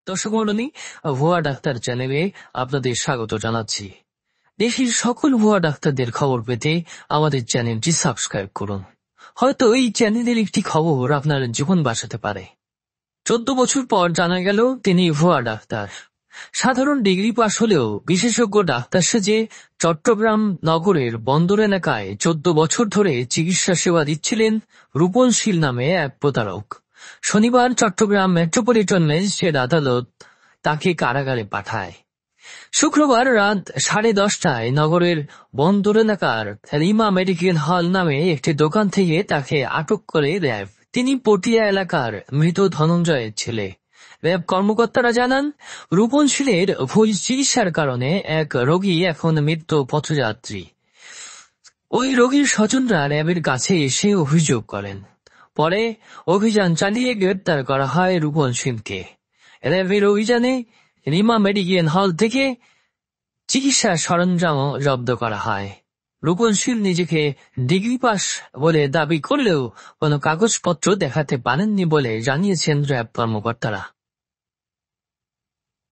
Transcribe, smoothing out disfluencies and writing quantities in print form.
দর্শক মণ্ডলী, ভুয়া ডাক্তার চ্যানেলে আপনাদের স্বাগত জানাচ্ছি। দেশের সকল ভুয়া ডাক্তারদের খবর পেতে আমাদের চ্যানেলটি সাবস্ক্রাইব করুন। হয়তো এই চ্যানেলের একটি খবর আপনার জীবন বাঁচাতে পারে। 14 বছর পর জানা গেল তিনি ভুয়া ডাক্তার। সাধারণ ডিগ্রি পাশ হলেও বিশেষজ্ঞ ডাক্তার সেজে চট্টগ্রাম নগরের বন্দর এলাকায় 14 বছর ধরে চিকিৎসা সেবা দিচ্ছিলেন রূপনশীল নামে এক প্রতারক। শনিবার চট্টগ্রাম মেট্রোপলিটন ম্যাজিস্ট্রেট আদালত তাকে কারাগারে পাঠায়। শুক্রবার রাত 10:30টায় নগরের বন্দর এলাকার রিমা মেডিকেল হল নামে একটি দোকান থেকে তাকে আটক করে র্যাব। তিনি পটিয়া এলাকার মৃত ধনঞ্জয়ের ছেলে। র্যাব কর্মকর্তারা জানান, রূপনশীলের ভুল চিকিৎসার কারণে এক রোগী এখন মৃত পথযাত্রী। ওই রোগীর স্বজনরা র্যাবের কাছে এসে অভিযোগ করেন। পরে অভিযান চালিয়ে গ্রেপ্তার করা হয় রূপনশীলকে। র্যাবের অভিযানে রিমা মেডিকেল হল থেকে চিকিৎসা সরঞ্জাম জব্দ করা হয়। রূপনশীল নিজেকে ডিগ্রি পাস বলে দাবি করলেও কোনো কাগজপত্র দেখাতে পারেননি বলে জানিয়েছেন র্যাব কর্মকর্তারা।